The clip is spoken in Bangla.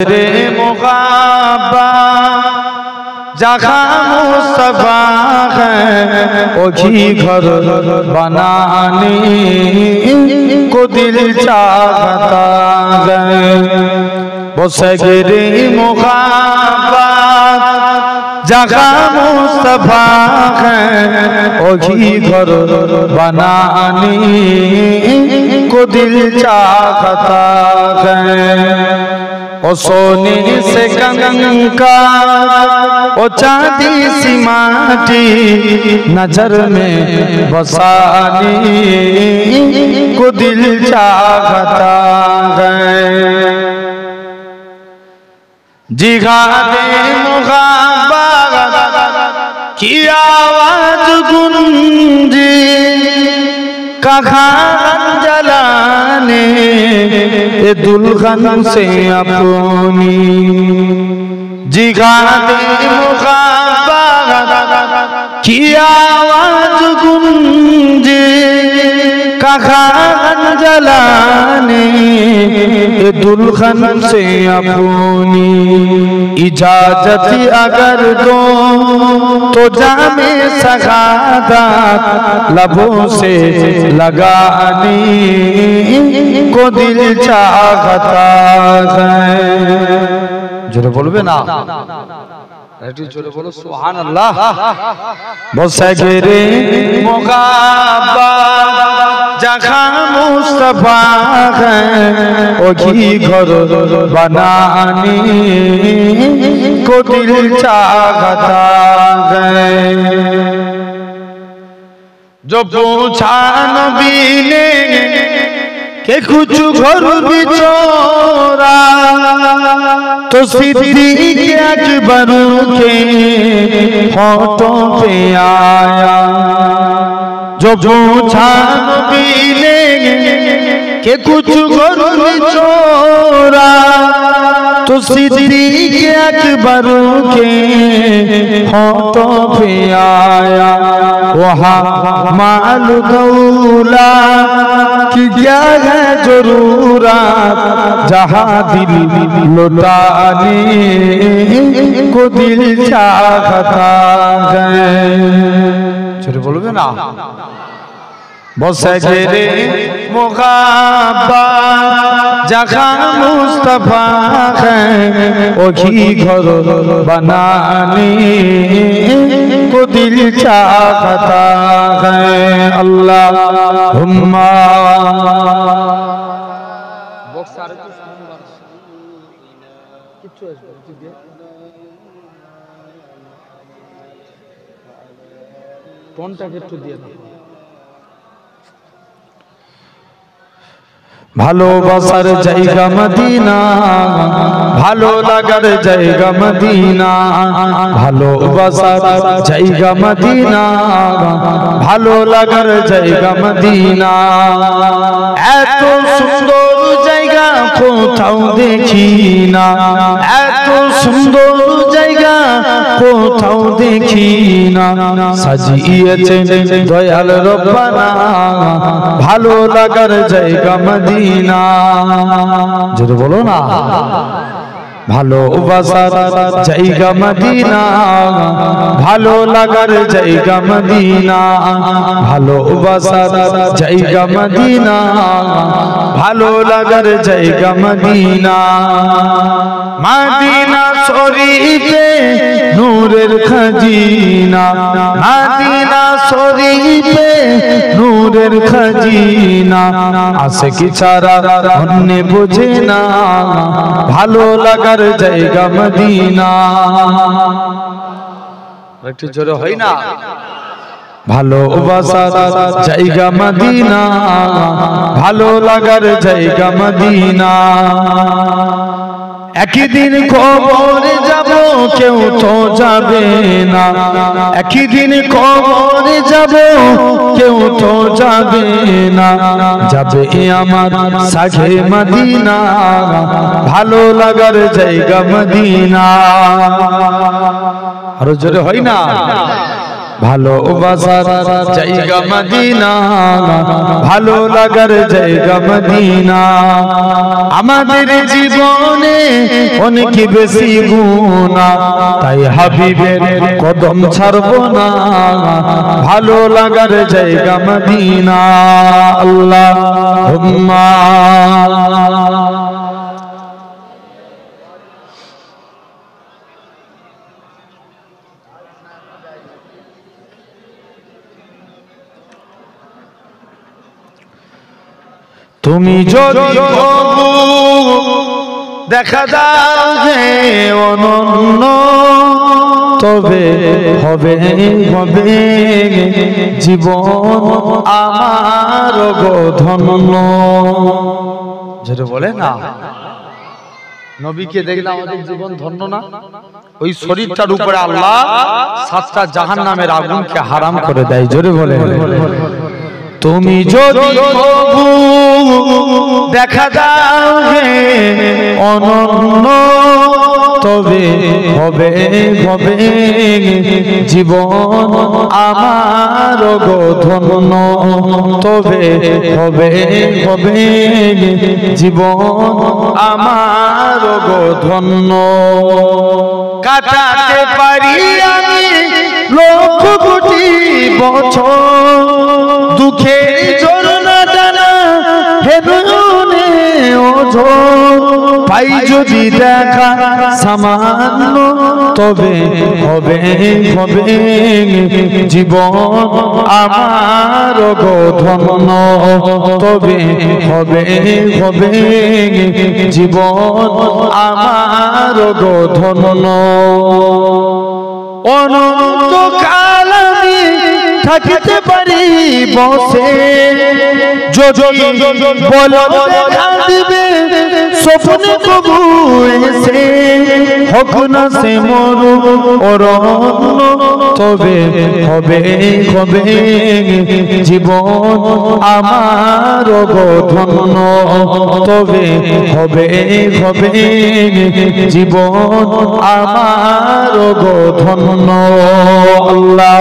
रे मुग़ाबा जहाँ मुस्तफा है वही घर बनाने को दिल चाहता है। वो सगरे मुग़ाबा जहाँ मुस्तफा है वही घर बनाने को दिल चाहता है। ओ सोने से कंका ओ चांदी सी माटी नजर में बसाने को दिल चाहता है। जिगादे मुग़ाबा की आवाज गूंजे कहाँ जलाने दुल्हन से अपनी। जिगादे मुग़ाबा की आवाज गूंजे कहाँ जलाने दुल्हन से अपनी। इजाजत अगर दो तो जामे सगादत लबों से लगाने को दिल चाहता है। जोरे बोलबे ना जोरे बोलो सुभान अल्लाह। बसगरे मुग़ाबा जहाँ मुस्तफा है वही घर बनाने को दिल चाहता है। जो पूछा नबी ने कि कुछ घर बिचौरा तो सिद्दीक़ अकबर के होठों पे आया। जो पूछा नबी ने कि कुछ घर बिचौरा तो सिद्दीक़ अकबर के होठों पे आया। वहाँ माल दौला कि क्या है जरूरत जहाँ दिल लुटाने को दिल चाहता है। चलो बोलोगे ना। बसगरे मुग़ाबा जहाँ मुस्तफा है वही घर बनाने को दिल चाहता है। अल्लाहुम्मा ভালোবাসার জায়গা মদিনা ভালো লাগার জায়গা মদিনা ভালোবাসার জায়গা মদিনা ভালো লাগার জায়গা মদিনা এত সুন্দর জায়গা কোথাও দেখি না এত সুন্দর জায়গা কোথাও দেখি না সাজিয়েছেন দয়াল রব্বানা ভালো লাগার জায়গা মদিনা যদি বলো না ভালোবাসার জায়গা মদিনা ভালো লাগার জায়গা মদিনা ভালোবাসার জায়গা মদিনা ভালো লাগার জায়গা মদিনা মদিনা শরীফে নূরের খাজিনা মদিনা শরীফে নূরের খাজিনা আশিকি ছাড়া অন্য বোঝে না ভালো লাগার জায়গা মদিনা একটু জোরে হয় না ভালোবাসার জায়গা মদিনা ভালো লাগার জায়গা মদিনা একদিন কবরে যাব কেউ তো যাবে না একদিন কবরে যাব কেউ তো যাবে না যাবে আমার সাথে মদিনা ভালো লাগার জায়গা মদিনা আরো জোরে হয় না ভালোবাসার জায়গা মদিনা, ভালো লাগার জায়গা মদিনা। আমাদের জীবনে অনেক বেশি গুনাহ, তাই হাবিবের কদম ছাড়বো না, ভালো লাগার জায়গা মদিনা। আল্লাহুম্মা তুমি যদি প্রভু দেখা দাও যে অনন্য, তবে হবে হবে জীবন আমার গো ধন্য। যেটা বলে না, নবীকে দেখলে আমাদের জীবন ধন্য না? ওই শরীরটার উপরে আল্লাহ 7টা জাহান্নামের আগুনকে হারাম করে দেয়। জোরে বলে, তুমি যদি প্রভু দেখা দাও হে অনন্য, তবে হবে হবে জীবন আমার গো ধন্য, তবে হবে হবে জীবন আমার গো ধন্য। কাটাতে পারি আমি লক্ষ কোটি বছর, দুঃখের ঝরনা টানা হেদনে ওঝর, পাই যদি দেখা সামান্য, তবে হবে হবে জীবন আমার গো ধন্য, তবে হবে হবে জীবন আমার গো ধন্য। অনন্ত কাল আমি থাকিতে পারি বসে, যদি বলো দেখা দিবে স্বপ্নে কবু এসে, হোক না সে মরু অরণ্য, তবে হবে হবে জীবন আমার গো ধন্য, তবে হবে হবে জীবন আমার গো ধন্য। আল্লাহ।